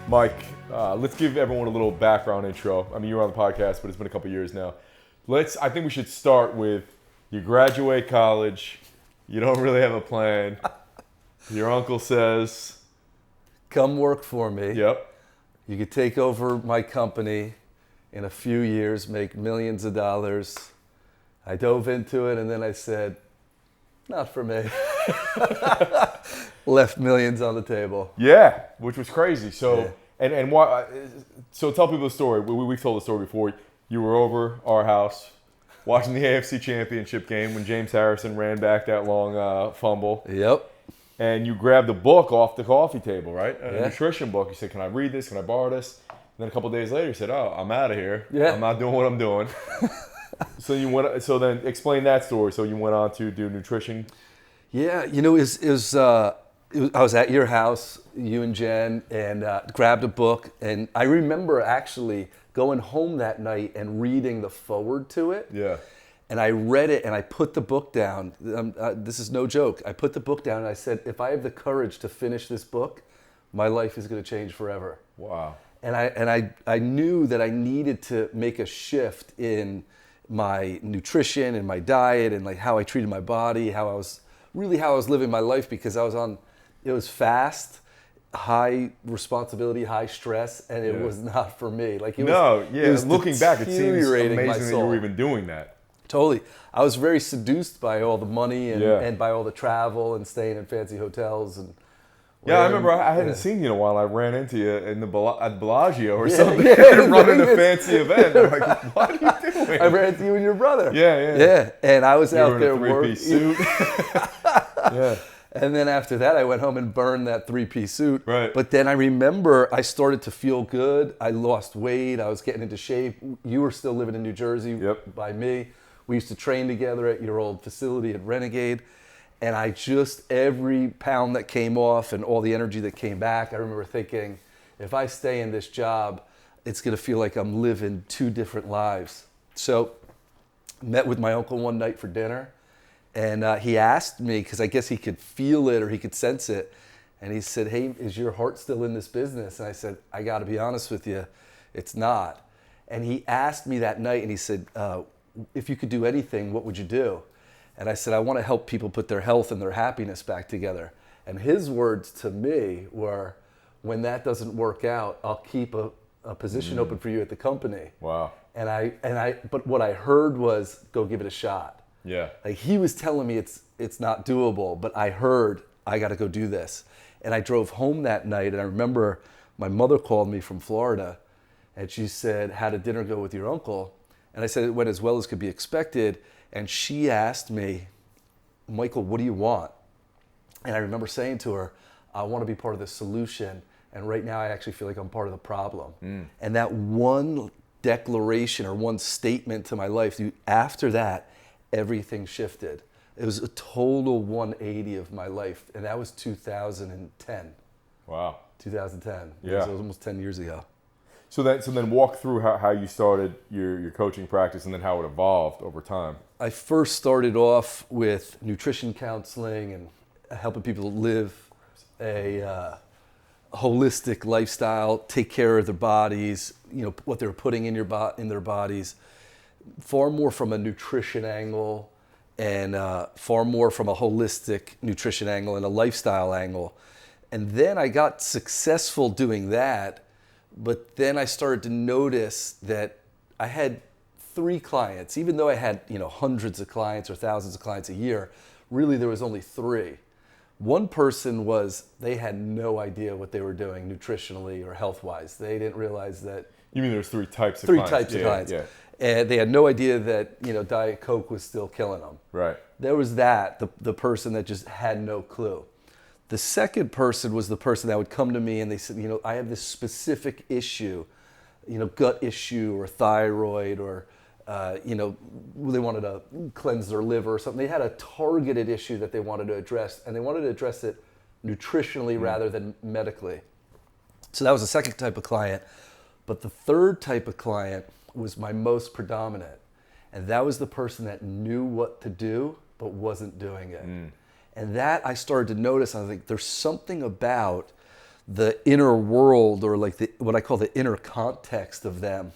Mike, let's give everyone a little background intro. I mean, you were on the podcast, but it's been a couple years now. I think we should start with you graduate college, you don't really have a plan. Your uncle says, come work for me. yep. You could take over my company in a few years, make millions of dollars. I dove into it and then I said, not for me. Left millions on the table. Yeah, which was crazy. So, Yeah. and why? So tell people the story. We've told the story before. You were over our house watching the AFC Championship game when James Harrison ran back that long fumble. Yep. And you grabbed a book off the coffee table, right? A Yeah. nutrition book. You said, can I read this? Can I borrow this? And then a couple days later, you said, oh, I'm out of here. Yeah. I'm not doing what I'm doing. So then explain that story. So you went on to do nutrition. Yeah, I was at your house, you and Jen, and grabbed a book. And I remember actually going home that night and reading the foreword to it. Yeah. And I read it and I put the book down. This is no joke. I put the book down and I said, if I have the courage to finish this book, my life is going to change forever. Wow. And I knew that I needed to make a shift in my nutrition and my diet and like how I treated my body, how I was living my life, because it was fast, high responsibility, high stress, and it was not for me. Like it was Looking back, it seems deteriorating amazing my that you soul. were even doing that. Totally. I was very seduced by all the money Yeah. and by all the travel and staying in fancy hotels. And Yeah, I remember I hadn't yeah. seen you in a while. I ran into you in at Bellagio or Yeah, something, yeah, running a Vegas. fancy event. I'm like, what are you doing? I ran into you and your brother. Yeah. Yeah, and I was You out were there in a three-piece working. suit. Yeah. And then after that, I went home and burned that three-piece suit. Right. But then I remember I started to feel good. I lost weight. I was getting into shape. You were still living in New Jersey Yep. by me. We used to train together at your old facility at Renegade. And every pound that came off and all the energy that came back, I remember thinking, if I stay in this job, it's going to feel like I'm living two different lives. So met with my uncle one night for dinner. And he asked me, because I guess he could feel it or he could sense it. And he said, hey, is your heart still in this business? And I said, I got to be honest with you, it's not. And he asked me that night and he said, if you could do anything, what would you do? And I said, I want to help people put their health and their happiness back together. And his words to me were, when that doesn't work out, I'll keep a position open for you at the company. Wow. But what I heard was, go give it a shot. Yeah. Like he was telling me it's not doable, but I heard I got to go do this. And I drove home that night and I remember my mother called me from Florida and she said, how did dinner go with your uncle? And I said it went as well as could be expected. And she asked me, Michael, what do you want? And I remember saying to her, I want to be part of the solution. And right now I actually feel like I'm part of the problem. And that one declaration or one statement to my life, after that, everything shifted. It was a total 180 of my life, and that was 2010. Wow. 2010. Yeah. So it was almost 10 years ago. So then walk through how you started your coaching practice and then how it evolved over time. I first started off with nutrition counseling and helping people live a holistic lifestyle, take care of their bodies, what they're putting in their bodies, far more from a nutrition angle and far more from a holistic nutrition angle and a lifestyle angle. And then I got successful doing that, but then I started to notice that I had 3 clients, even though I had hundreds of clients or thousands of clients a year, really there was only 3. One person they had no idea what they were doing nutritionally or health-wise. They didn't realize that. You mean there's 3 types of 3 clients? types of clients. Yeah. And they had no idea that Diet Coke was still killing them. Right. There was the person that just had no clue. The second person was the person that would come to me and they said, I have this specific issue, gut issue or thyroid or, they wanted to cleanse their liver or something. They had a targeted issue that they wanted to address, and they wanted to address it nutritionally rather than medically. So that was the second type of client. But the third type of client was my most predominant. And that was the person that knew what to do, but wasn't doing it. And that I started to notice, I was like, there's something about the inner world, or like what I call the inner context of them.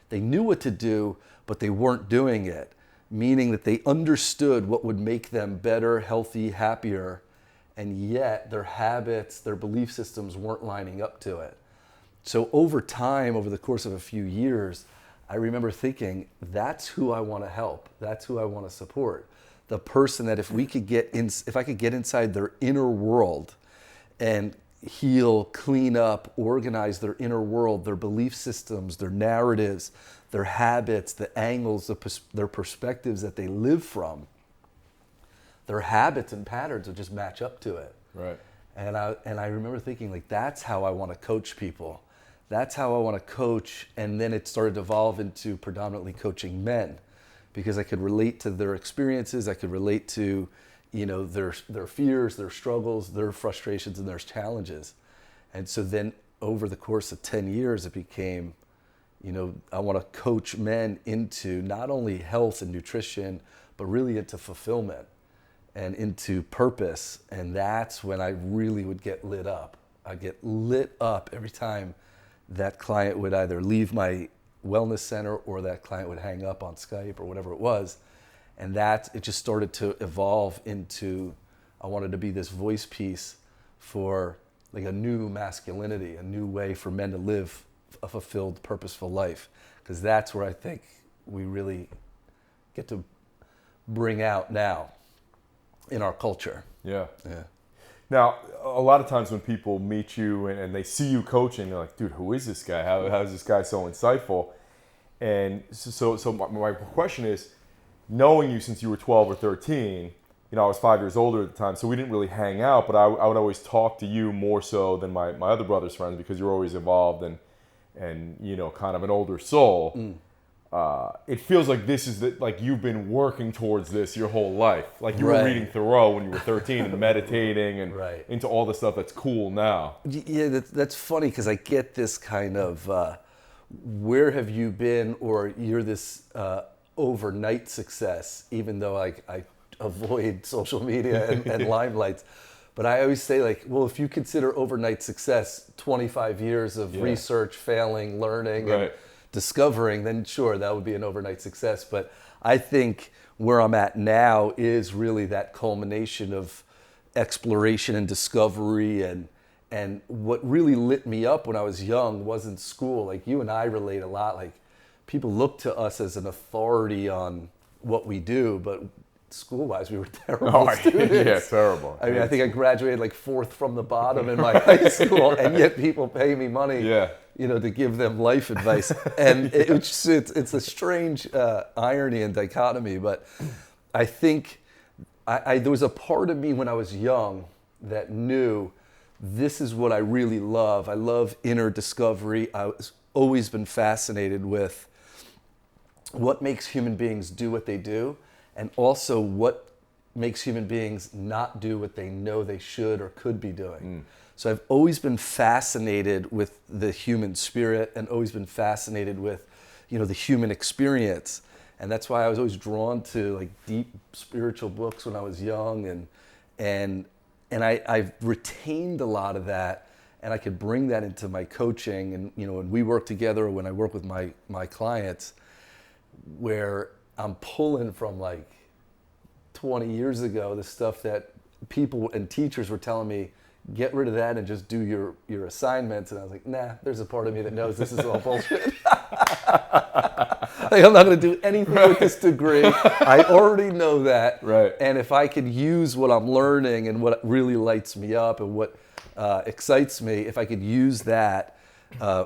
They knew what to do, but they weren't doing it, meaning that they understood what would make them better, healthy, happier, and yet their habits, their belief systems weren't lining up to it. So over time, over the course of a few years, I remember thinking, that's who I want to help. That's who I want to support. The person that if I could get inside their inner world and heal, clean up, organize their inner world, their belief systems, their narratives, their habits, the angles, their perspectives that they live from, their habits and patterns would just match up to it. Right. And I remember thinking, like, that's how I want to coach people. That's how I want to coach. And then it started to evolve into predominantly coaching men, because I could relate to their experiences. I could relate to, their fears, their struggles, their frustrations, and their challenges. And so then over the course of 10 years, it became, I want to coach men into not only health and nutrition, but really into fulfillment and into purpose. And that's when I really would get lit up. I'd get lit up every time that client would either leave my wellness center or that client would hang up on Skype or whatever it was. And it just started to evolve into, I wanted to be this voice piece for like a new masculinity, a new way for men to live a fulfilled, purposeful life. Because that's where I think we really get to bring out now in our culture. Yeah. Yeah. Now, a lot of times when people meet you and they see you coaching, they're like, dude, who is this guy? How is this guy so insightful? And so my question is, knowing you since you were 12 or 13, I was 5 years older at the time, so we didn't really hang out, but I would always talk to you more so than my other brother's friends, because you're always involved and kind of an older soul. It feels like this is like you've been working towards this your whole life. Like you were reading Thoreau when you were 13 and meditating and into all the stuff that's cool now. Yeah, that's funny, because I get this kind of, where have you been, or you're this overnight success, even though I avoid social media and limelights. But I always say, like, well, if you consider overnight success 25 years of research, failing, learning, and discovering, then sure, that would be an overnight success. But I think where I'm at now is really that culmination of exploration and discovery, and what really lit me up when I was young wasn't school. Like, you and I relate a lot. Like, people look to us as an authority on what we do, but school-wise, we were terrible students. Yeah, terrible. I mean, I think I graduated like fourth from the bottom in my high school, and yet people pay me money, to give them life advice. And it's a strange irony and dichotomy. But I think there was a part of me when I was young that knew this is what I really love. I love inner discovery. I've always been fascinated with what makes human beings do what they do, and also what makes human beings not do what they know they should or could be doing. So I've always been fascinated with the human spirit, and always been fascinated with, the human experience. And that's why I was always drawn to like deep spiritual books when I was young, and I've retained a lot of that, and I could bring that into my coaching. And when we work together, or when I work with my clients, where I'm pulling from like 20 years ago, the stuff that people and teachers were telling me, get rid of that and just do your assignments. And I was like, nah, there's a part of me that knows this is all bullshit. Like, I'm not going to do anything with this degree. I already know that. Right. And if I could use what I'm learning and what really lights me up and what excites me, if I could use that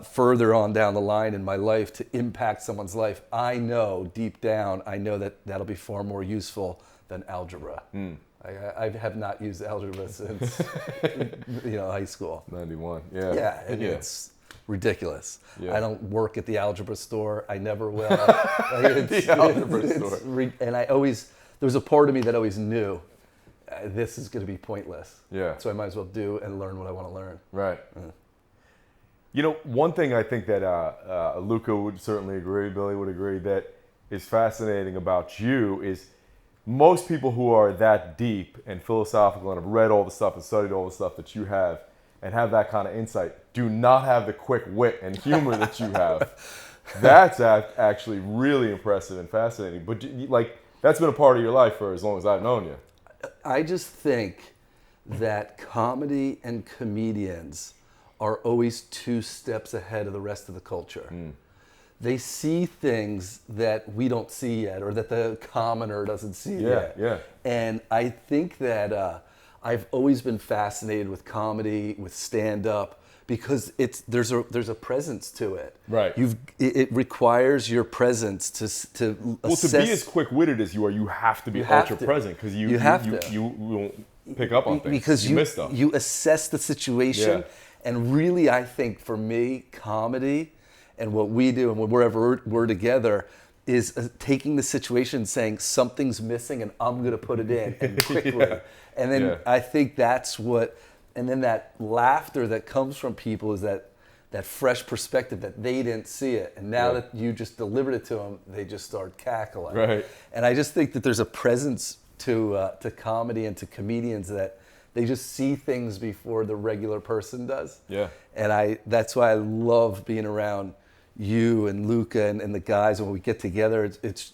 further on down the line in my life to impact someone's life, I know deep down, that that'll be far more useful than algebra. I have not used algebra since high school. 91. Yeah, and it's ridiculous. Yeah. I don't work at the algebra store. I never will. The algebra store. And there was a part of me that always knew this is going to be pointless. Yeah. So I might as well do and learn what I want to learn. Right. One thing I think that Luca would certainly agree, Billy would agree, that is fascinating about you is most people who are that deep and philosophical and have read all the stuff and studied all the stuff that you have, and have that kind of insight do not have the quick wit and humor that you have. That's actually really impressive and fascinating. But like, that's been a part of your life for as long as I've known you. I just think that comedy and comedians are always 2 steps ahead of the rest of the culture. They see things that we don't see yet, or that the commoner doesn't see yet. Yeah. And I think that I've always been fascinated with comedy, with stand-up, because there's a presence to it. Right. It requires your presence to assess. To be as quick-witted as you are, you have to be ultra present, because you won't pick up on things. Because you miss stuff. You assess the situation. And really, I think for me, comedy and what we do and wherever we're together is taking the situation and saying something's missing and I'm going to put it in and quickly. And then I think that's what, and then that laughter that comes from people is that fresh perspective that they didn't see it. And now that you just delivered it to them, they just start cackling. Right. And I just think that there's a presence to comedy and to comedians that they just see things before the regular person does. Yeah. And that's why I love being around you and Luca and the guys when we get together. It's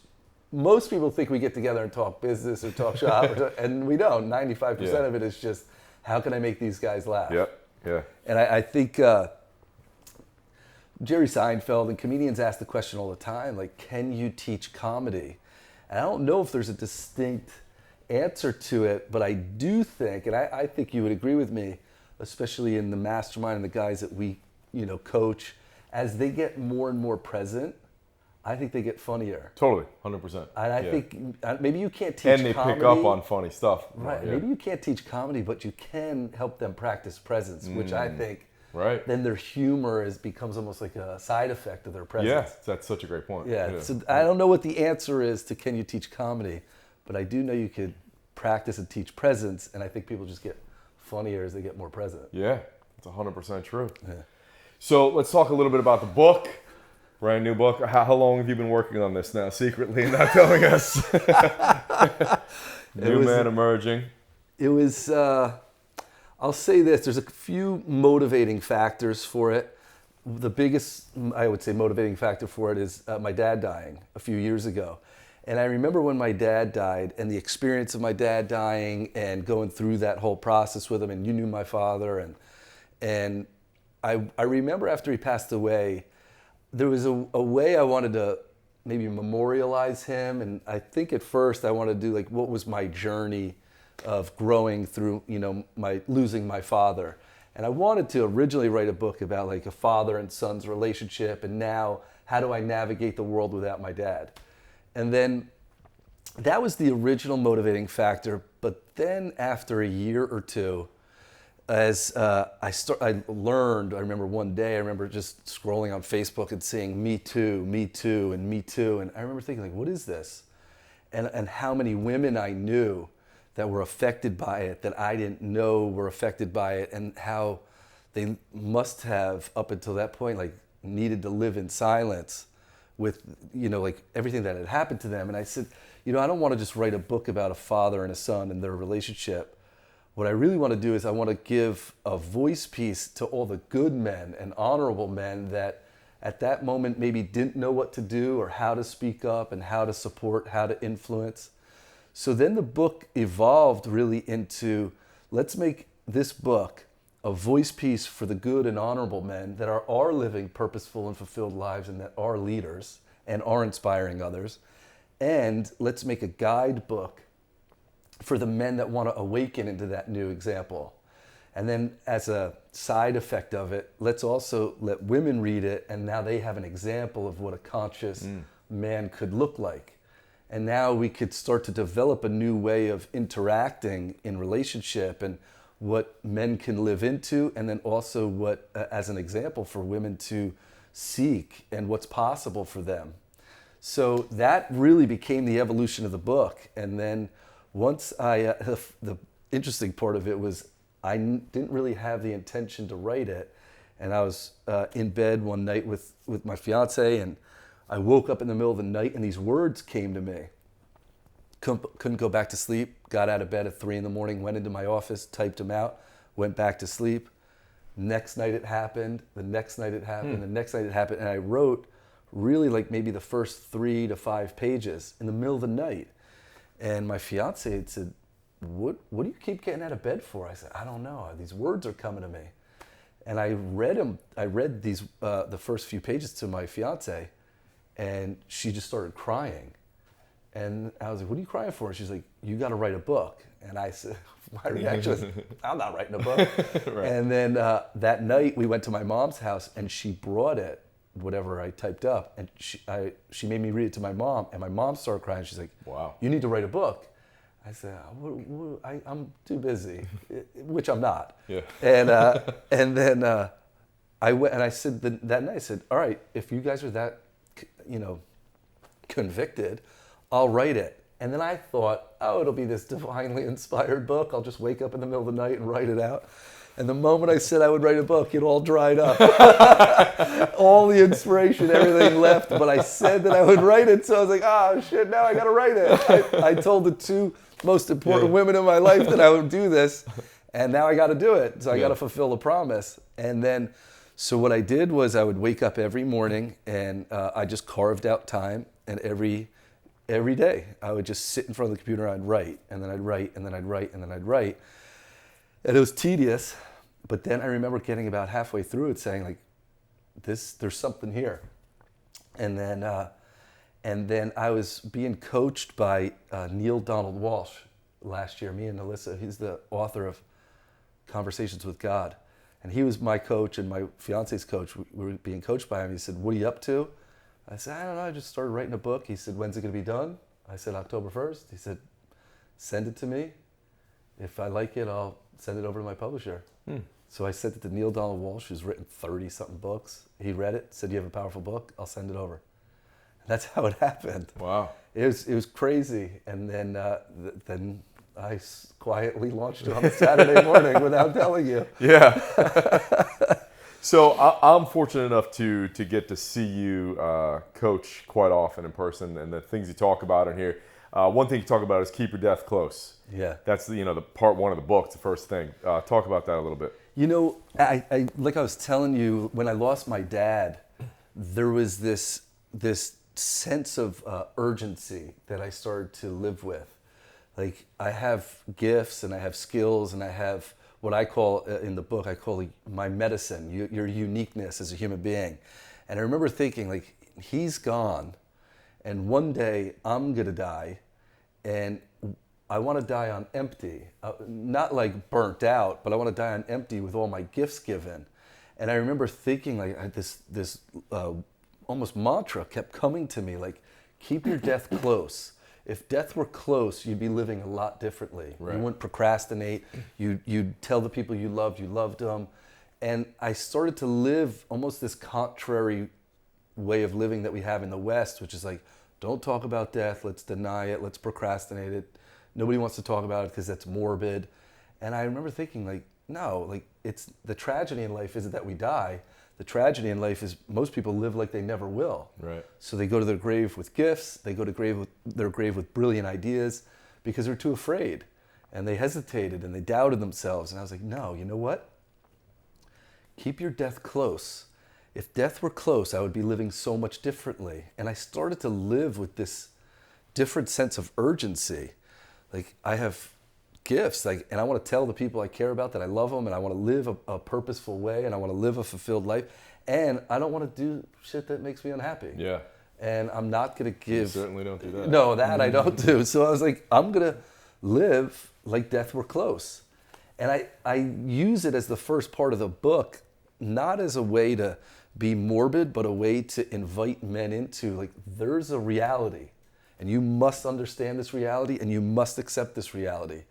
most people think we get together and talk business or talk shop, and we don't. 95% of it is just, how can I make these guys laugh? Yeah. And I think Jerry Seinfeld and comedians ask the question all the time, like, can you teach comedy? And I don't know if there's a distinct answer to it, but I do think, and I think you would agree with me, especially in the mastermind and the guys that we coach, as they get more and more present, I think they get funnier. Totally, 100%. And I think maybe you can't teach comedy. And they comedy, pick up on funny stuff. Right. Yeah. Maybe you can't teach comedy, but you can help them practice presence, which I think then their humor becomes almost like a side effect of their presence. Yeah, that's such a great point. Yeah. So I don't know what the answer is to can you teach comedy, but I do know you could practice and teach presence, and I think people just get funnier as they get more present. Yeah, that's 100% true. Yeah. So let's talk a little bit about the book. Brand new book. How long have you been working on this now, secretly, and not telling us? New man emerging. It was, I'll say this, there's a few motivating factors for it. The biggest, I would say, motivating factor for it is my dad dying a few years ago. And I remember when my dad died and the experience of my dad dying and going through that whole process with him, and you knew my father, and I remember after he passed away, there was a way I wanted to maybe memorialize him, and I think at first I wanted to do like what was my journey of growing through, my losing my father. And I wanted to originally write a book about like a father and son's relationship, and now how do I navigate the world without my dad? And then that was the original motivating factor. But then after a year or two, as I learned, I remember one day, I remember just scrolling on Facebook and seeing Me Too, Me Too, and Me Too. And I remember thinking, like, what is this? And how many women I knew that were affected by it, that I didn't know were affected by it, and how they must have, up until that point, like, needed to live in silence with, like everything that had happened to them. And I said, I don't want to just write a book about a father and a son and their relationship. What I really want to do is I want to give a voice piece to all the good men and honorable men that at that moment maybe didn't know what to do or how to speak up and how to support, how to influence. So then the book evolved really into, let's make this book a voice piece for the good and honorable men that are living purposeful and fulfilled lives and that are leaders and are inspiring others. And let's make a guidebook for the men that want to awaken into that new example. And then as a side effect of it, let's also let women read it, and now they have an example of what a conscious man could look like. And now we could start to develop a new way of interacting in relationship and what men can live into, and then also what, as an example, for women to seek and what's possible for them. So that really became the evolution of the book. And then once the interesting part of it was I didn't really have the intention to write it. And I was in bed one night with my fiance, and I woke up in the middle of the night and these words came to me. Couldn't go back to sleep, got out of bed at 3 a.m, went into my office, typed them out, went back to sleep. Next night it happened. The next night it happened. The next night it happened. And I wrote really like maybe the first 3 to 5 pages in the middle of the night. And my fiance had said, what do you keep getting out of bed for? I said, I don't know. These words are coming to me. And I read them. I read these the first few pages to my fiance, and she just started crying. And I was like, what are you crying for? She's like, you got to write a book. And I said, my reaction was, I'm not writing a book. Right. And then that night we went to my mom's house, and she brought it, whatever I typed up, and she made me read it to my mom, and my mom started crying. She's like, wow, you need to write a book. I said, I'm too busy, which I'm not. Yeah. And then I went, and I said that night, I said, all right, if you guys are that, convicted, I'll write it. And then I thought, oh, it'll be this divinely inspired book. I'll just wake up in the middle of the night and write it out. And the moment I said I would write a book, it all dried up. All the inspiration, everything left. But I said that I would write it, so I was like, oh, shit, now I got to write it. I told the 2 most important women in my life that I would do this, and now I got to do it. So I got to fulfill the promise. And then, so what I did was I would wake up every morning, and I just carved out time, and every day I would just sit in front of the computer and I'd write, and then I'd write, and then I'd write, and then I'd write. And it was tedious, but then I remember getting about halfway through it saying, like, there's something here. And then I was being coached by Neil Donald Walsh last year, me and Alyssa. He's the author of Conversations with God. And he was my coach and my fiance's coach. We were being coached by him. He said, what are you up to? I said, I don't know, I just started writing a book. He said, when's it going to be done? I said, October 1st. He said, send it to me. If I like it, I'll send it over to my publisher. So I sent it to Neil Donald Walsh, who's written 30-something books. He read it, said, you have a powerful book, I'll send it over. And that's how it happened. Wow. It was crazy. And then I quietly launched it on a Saturday morning without telling you. Yeah. So I'm fortunate enough to get to see you coach quite often in person, and the things you talk about in here. One thing you talk about is keep your death close. Yeah. That's the part 1 of the book, it's the first thing. Talk about that a little bit. I like I was telling you, when I lost my dad, there was this sense of urgency that I started to live with. Like, I have gifts and I have skills and I have what I call in the book, I call my medicine, your uniqueness as a human being. And I remember thinking, like, he's gone, and one day I'm gonna die, and I want to die on empty, not like burnt out, but I want to die on empty with all my gifts given. And I remember thinking, like, this almost mantra kept coming to me, like, keep your death close. If death were close, you'd be living a lot differently. Right. You wouldn't procrastinate. You'd tell the people you loved them. And I started to live almost this contrary way of living that we have in the West, which is like, don't talk about death, let's deny it, let's procrastinate it. Nobody wants to talk about it because that's morbid. And I remember thinking, like, no, like, it's the tragedy in life isn't that we die. The tragedy in life is most people live like they never will. Right. So they go to their grave with gifts, they go to their grave with brilliant ideas because they're too afraid. And they hesitated and they doubted themselves. And I was like, no, you know what? Keep your death close. If death were close, I would be living so much differently. And I started to live with this different sense of urgency. Like, I have gifts, like, and I want to tell the people I care about that I love them, and I want to live a purposeful way, and I want to live a fulfilled life, and I don't want to do shit that makes me unhappy. Yeah. And I'm not going to give... You certainly don't do that. No, that I don't do. So I was like, I'm going to live like death were close. And I use it as the first part of the book, not as a way to be morbid, but a way to invite men into, like, there's a reality, and you must understand this reality, and you must accept this reality.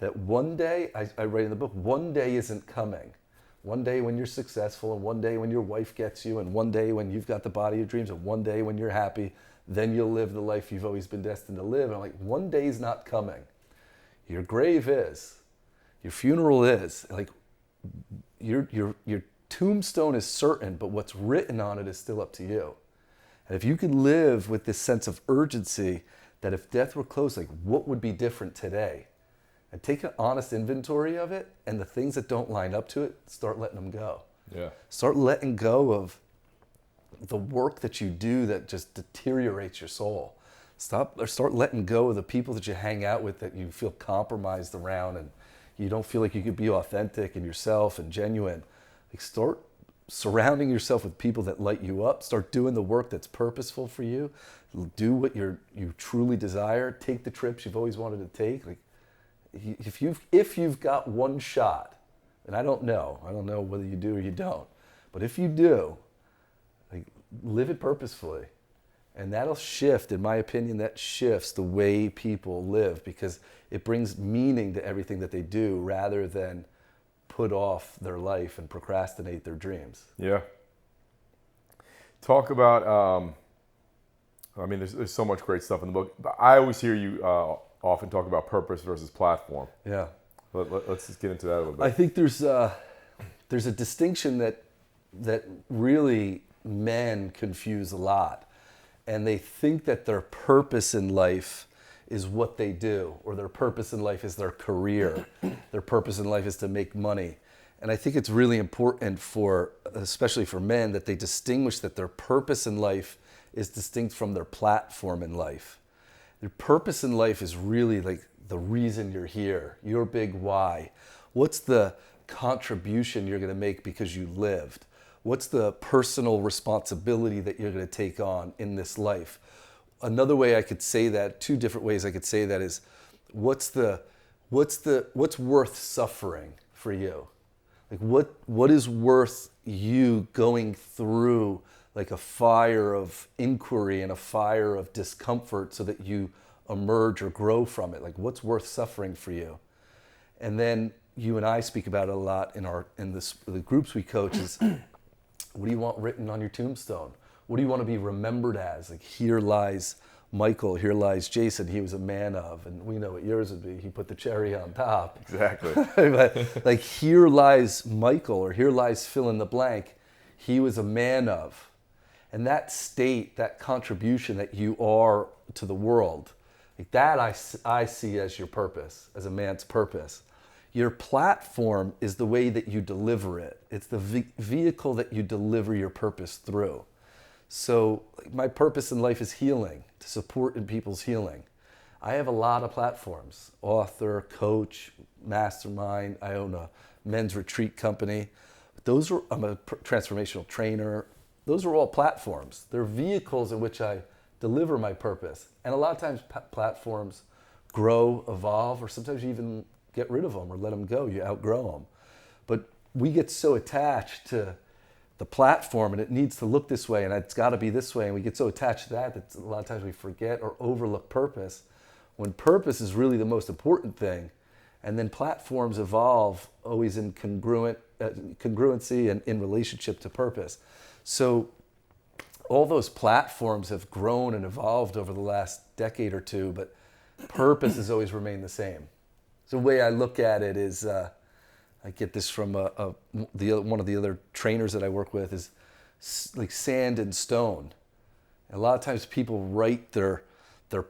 That one day, I write in the book, one day isn't coming. One day when you're successful, and one day when your wife gets you, and one day when you've got the body of your dreams, and one day when you're happy, then you'll live the life you've always been destined to live. And I'm like, one day's not coming. Your grave is. Your funeral is. Like, your tombstone is certain, but what's written on it is still up to you. And if you could live with this sense of urgency that if death were close, like, what would be different today? and take an honest inventory of it, and the things that don't line up to it, start letting them go. Yeah. Start letting go of the work that you do that just deteriorates your soul. Start letting go of the people that you hang out with that you feel compromised around and you don't feel like you could be authentic and yourself and genuine. Like, start surrounding yourself with people that light you up. Start doing the work that's purposeful for you. Do what you truly desire. Take the trips you've always wanted to take. Like, if you've got one shot, and I don't know whether you do or you don't, but if you do, like, live it purposefully. And that'll shift, in my opinion, that shifts the way people live, because it brings meaning to everything that they do rather than put off their life and procrastinate their dreams. Yeah. Talk about, there's so much great stuff in the book, but I always hear you often talk about purpose versus platform. Yeah. Let's just get into that a little bit. I think there's a distinction that really men confuse a lot. And they think that their purpose in life is what they do, or their purpose in life is their career. Their purpose in life is to make money. And I think it's really important especially for men, that they distinguish that their purpose in life is distinct from their platform in life. Their purpose in life is really like the reason you're here, your big why. What's the contribution you're going to make because you lived? What's the personal responsibility that you're going to take on in this life? Another way I could say that, two different ways I could say that, is what's worth suffering for you? Like, what is worth you going through, like a fire of inquiry and a fire of discomfort so that you emerge or grow from it? Like, what's worth suffering for you? And then you and I speak about it a lot in the groups we coach is, what do you want written on your tombstone? What do you want to be remembered as? Like, here lies Michael, here lies Jason, he was a man of, and we know what yours would be. He put the cherry on top. Exactly. But, like, here lies Michael, or here lies fill in the blank, he was a man of. And that state, that contribution that you are to the world, like that I see as your purpose, as a man's purpose. Your platform is the way that you deliver it. It's the vehicle that you deliver your purpose through. So, like, my purpose in life is healing, to support in people's healing. I have a lot of platforms: author, coach, mastermind. I own a men's retreat company. I'm a transformational trainer. Those are all platforms. They're vehicles in which I deliver my purpose. And a lot of times platforms grow, evolve, or sometimes you even get rid of them or let them go. You outgrow them. But we get so attached to the platform, and it needs to look this way, and it's got to be this way, and we get so attached to that a lot of times we forget or overlook purpose, when purpose is really the most important thing. And then platforms evolve always in congruency and in relationship to purpose. So all those platforms have grown and evolved over the last decade or two, but purpose has always remained the same. So the way I look at it is, I get this from one of the other trainers that I work with, is like sand and stone. And a lot of times people write their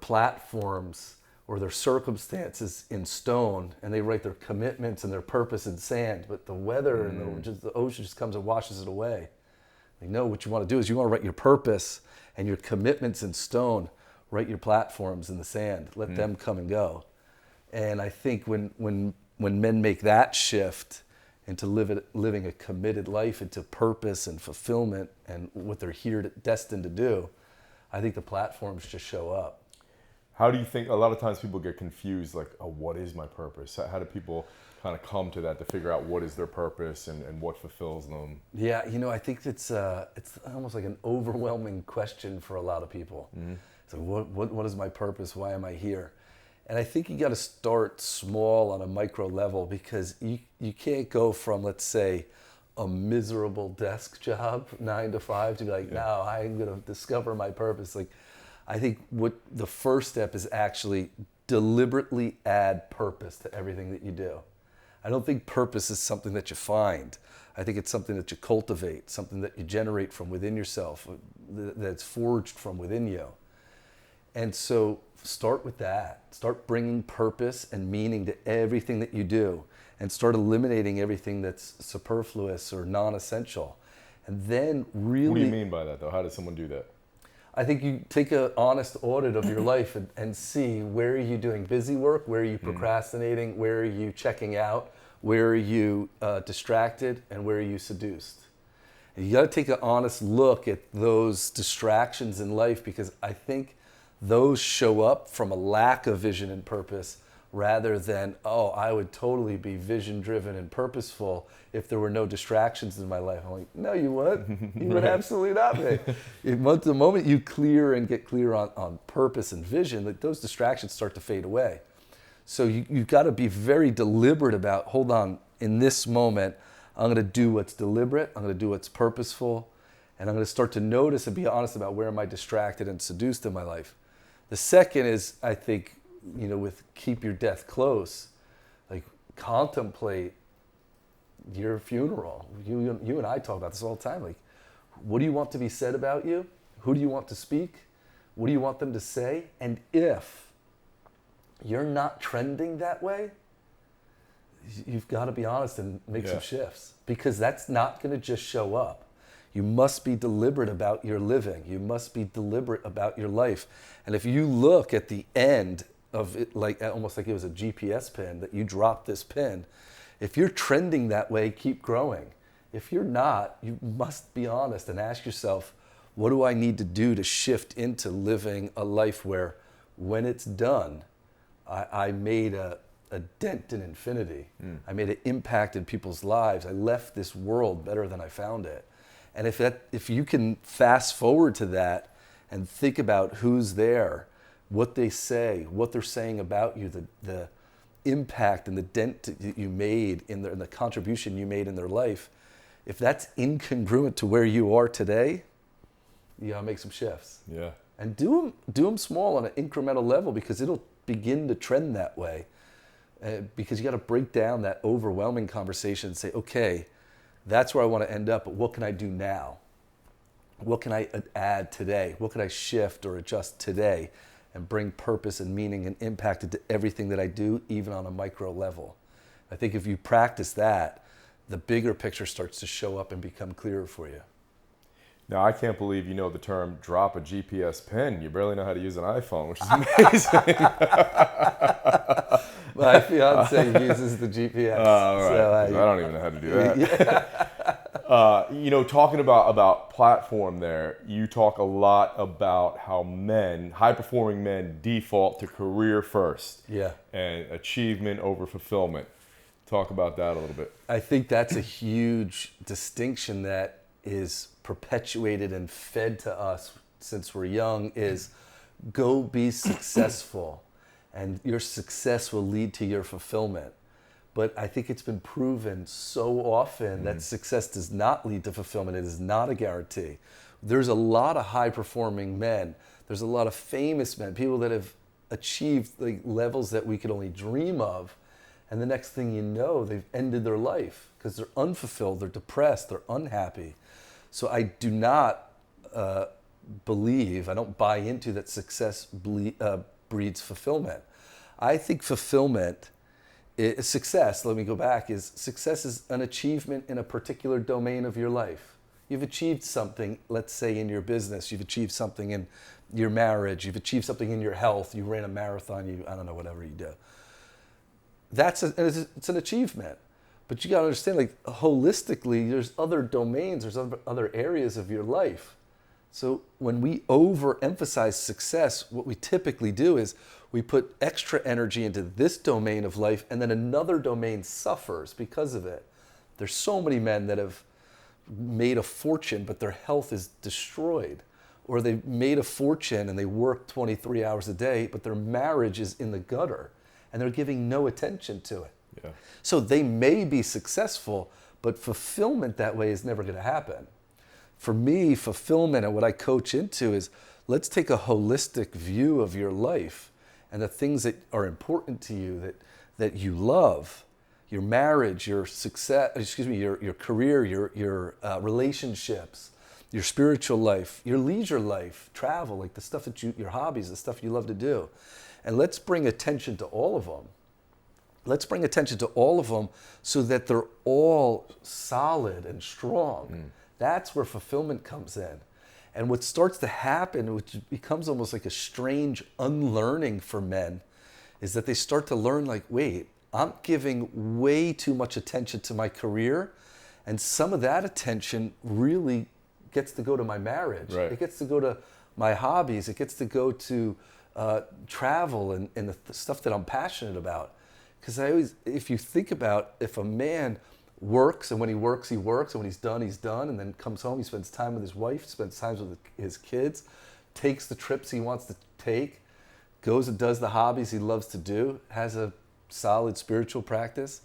platforms or their circumstances in stone, and they write their commitments and their purpose in sand, but the weather and the ocean just comes and washes it away. Like, no, what you want to do is you want to write your purpose and your commitments in stone, write your platforms in the sand, let them come and go. And I think when men make that shift into living a committed life, into purpose and fulfillment and what they're destined to do, I think the platforms just show up. How do you think, a lot of times people get confused, like, oh, what is my purpose? How do people kind of come to that, to figure out what is their purpose and what fulfills them? Yeah, I think it's almost like an overwhelming question for a lot of people. So what is my purpose? Why am I here? And I think you got to start small on a micro level, because you can't go from, let's say, a miserable desk job, 9 to 5, to be like, no, I'm going to discover my purpose. Like, I think what the first step is actually deliberately add purpose to everything that you do. I don't think purpose is something that you find. I think it's something that you cultivate, something that you generate from within yourself, that's forged from within you. And so start with that. Start bringing purpose and meaning to everything that you do, and start eliminating everything that's superfluous or non-essential. And then really... What do you mean by that, though? How does someone do that? I think you take an honest audit of your life and see, where are you doing busy work, where are you procrastinating, where are you checking out, where are you distracted, and where are you seduced. And you got to take an honest look at those distractions in life, because I think those show up from a lack of vision and purpose, rather than, oh, I would totally be vision driven and purposeful if there were no distractions in my life. I'm like, no, you would. You would absolutely not be. The moment you clear and get clear on purpose and vision, that those distractions start to fade away. So you've got to be very deliberate about, hold on, in this moment, I'm going to do what's deliberate, I'm going to do what's purposeful, and I'm going to start to notice and be honest about where am I distracted and seduced in my life. The second is, I think, with keep your death close, like contemplate your funeral. You and I talk about this all the time. Like, what do you want to be said about you? Who do you want to speak? What do you want them to say? And if you're not trending that way, you've got to be honest and make some shifts, because that's not going to just show up. You must be deliberate about your living. You must be deliberate about your life. And if you look at the end of it, like almost like it was a GPS pin, that you drop this pin, if you're trending that way, keep growing. If you're not, you must be honest and ask yourself, what do I need to do to shift into living a life where, when it's done, I made a dent in infinity. I made an impact in people's lives. I left this world better than I found it. And if you can fast forward to that and think about who's there, what they say, what they're saying about you, the impact and the dent that you made and the contribution you made in their life, if that's incongruent to where you are today, you gotta make some shifts. Yeah. And do them small on an incremental level, because it'll begin to trend that way. Because you got to break down that overwhelming conversation and say, okay, that's where I want to end up, but what can I do now? What can I add today? What can I shift or adjust today and bring purpose and meaning and impact into everything that I do, even on a micro level? I think if you practice that, the bigger picture starts to show up and become clearer for you. Now, I can't believe you know the term drop a GPS pin. You barely know how to use an iPhone, which is amazing. My fiance uses the GPS. Right. So I don't even know how to do that. Talking about platform there, you talk a lot about how high-performing men default to career first. Yeah. And achievement over fulfillment. Talk about that a little bit. I think that's a huge distinction that is perpetuated and fed to us since we're young, is go be successful, and your success will lead to your fulfillment. But I think it's been proven so often that success does not lead to fulfillment. It is not a guarantee. There's a lot of high-performing men. There's a lot of famous men, people that have achieved like levels that we could only dream of. And the next thing you know, they've ended their life because they're unfulfilled, they're depressed, they're unhappy. So I do not believe, I don't buy into that success breeds fulfillment. I think fulfillment, success is an achievement in a particular domain of your life. You've achieved something, let's say in your business, you've achieved something in your marriage, you've achieved something in your health, you ran a marathon, whatever you do. It's an achievement. But you got to understand, like, holistically, there's other domains, there's other areas of your life. So when we overemphasize success, what we typically do is we put extra energy into this domain of life, and then another domain suffers because of it. There's so many men that have made a fortune, but their health is destroyed. Or they've made a fortune and they work 23 hours a day, but their marriage is in the gutter, and they're giving no attention to it. Yeah. So they may be successful, but fulfillment that way is never going to happen. For me, fulfillment and what I coach into is, let's take a holistic view of your life and the things that are important to you, that you love, your marriage, your success, your career, your relationships, your spiritual life, your leisure life, travel, like the stuff that your hobbies, the stuff you love to do. And let's bring attention to all of them. Let's bring attention to all of them so that they're all solid and strong. That's where fulfillment comes in. And what starts to happen, which becomes almost like a strange unlearning for men, is that they start to learn like, wait, I'm giving way too much attention to my career, and some of that attention really gets to go to my marriage. Right. It gets to go to my hobbies. It gets to go to travel and the stuff that I'm passionate about. Because if you think about, if a man works, and when he works, he works, and when he's done, and then comes home, he spends time with his wife, spends time with his kids, takes the trips he wants to take, goes and does the hobbies he loves to do, has a solid spiritual practice,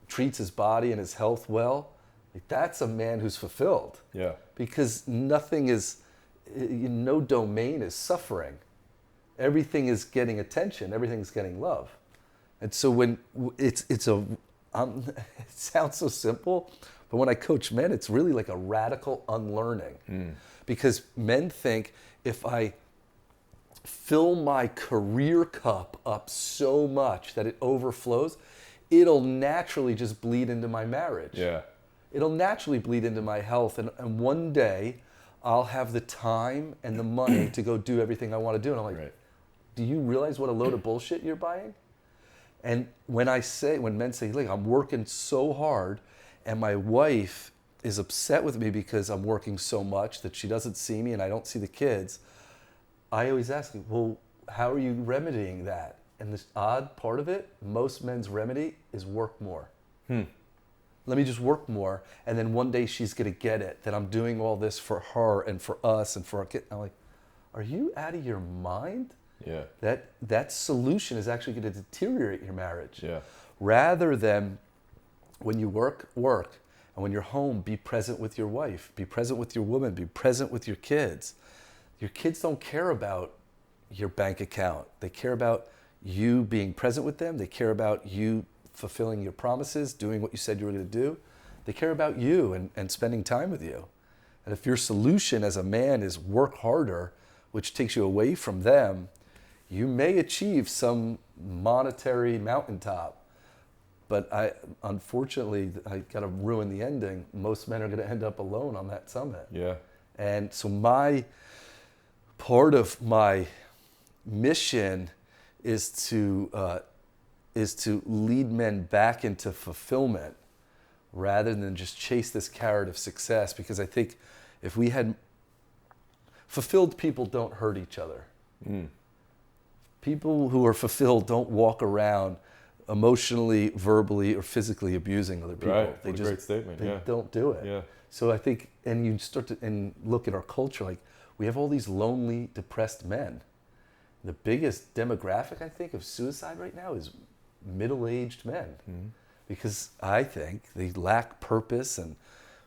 treats his body and his health well, like that's a man who's fulfilled. Yeah. Because no domain is suffering. Everything is getting attention, everything's getting love. And so when it sounds so simple, but when I coach men, it's really like a radical unlearning. Because men think if I fill my career cup up so much that it overflows, it'll naturally just bleed into my marriage. Yeah. It'll naturally bleed into my health. And one day I'll have the time and the money to go do everything I want to do. And I'm like, Right. Do you realize what a load of bullshit you're buying? And when men say, look, I'm working so hard and my wife is upset with me because I'm working so much that she doesn't see me and I don't see the kids, I always ask, well, how are you remedying that? And this odd part of it, most men's remedy is work more. Let me just work more, and then one day she's gonna get it, that I'm doing all this for her and for us and for our kid. I'm like, are you out of your mind? Yeah. That solution is actually gonna deteriorate your marriage. Yeah. Rather than when you work, and when you're home, be present with your wife, be present with your woman, be present with your kids. Your kids don't care about your bank account. They care about you being present with them. They care about you fulfilling your promises, doing what you said you were going to do. They care about you and spending time with you. And if your solution as a man is work harder, which takes you away from them, you may achieve some monetary mountaintop. But unfortunately, I got to ruin the ending. Most men are going to end up alone on that summit. Yeah. And so part of my mission is to lead men back into fulfillment rather than just chase this carrot of success. Because I think if we had fulfilled people don't hurt each other. People who are fulfilled don't walk around emotionally, verbally, or physically abusing other people. Right. They What a great statement. They don't do it. Yeah. So I think, and you start to and look at our culture, like we have all these lonely, depressed men. The biggest demographic, I think, of suicide right now is middle-aged men. Because I think they lack purpose and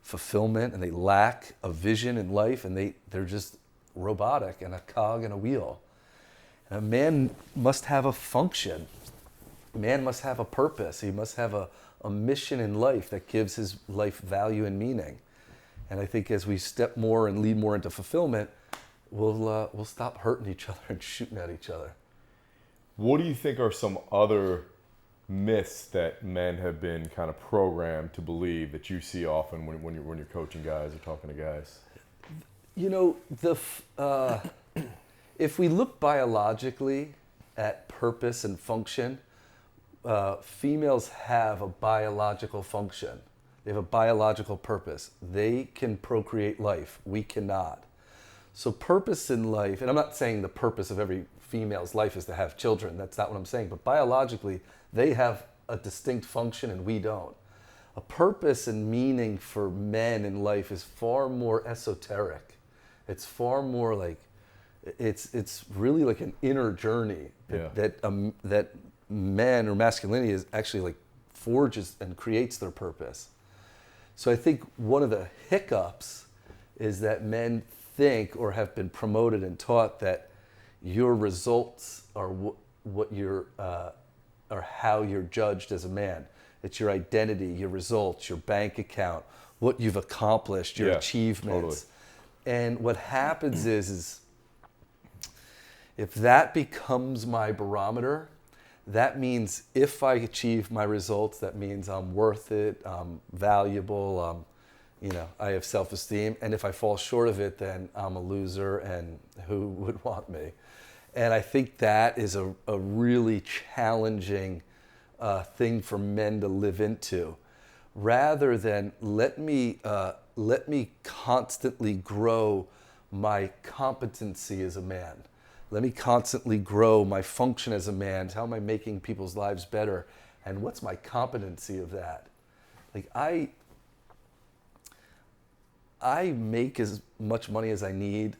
fulfillment, and they lack a vision in life, and they're just robotic and a cog in a wheel. And a man must have a function. A man must have a purpose. He must have a mission in life that gives his life value and meaning. And I think as we step more and lead more into fulfillment, we'll stop hurting each other and shooting at each other. What do you think are some other myths that men have been kind of programmed to believe that you see often when you're coaching guys or talking to guys? You know, if we look biologically at purpose and function, females have a biological function. They have a biological purpose. They can procreate life. We cannot. So purpose in life, and I'm not saying the purpose of every female's life is to have children. That's not what I'm saying. But biologically, they have a distinct function and we don't. A purpose and meaning for men in life is far more esoteric. It's far more like, it's really like an inner journey that men or masculinity is actually like forges and creates their purpose. So I think one of the hiccups is that men think or have been promoted and taught that your results are are how you're judged as a man. It's your identity, your results, your bank account, what you've accomplished, your achievements. And what happens is if that becomes my barometer, that means if I achieve my results, that means I'm worth it, I'm valuable, I have self-esteem. And if I fall short of it, then I'm a loser, and who would want me? And I think that is a really challenging thing for men to live into, rather than let me constantly grow my competency as a man. Let me constantly grow my function as a man. How am I making people's lives better? And what's my competency of that? Like I make as much money as I need,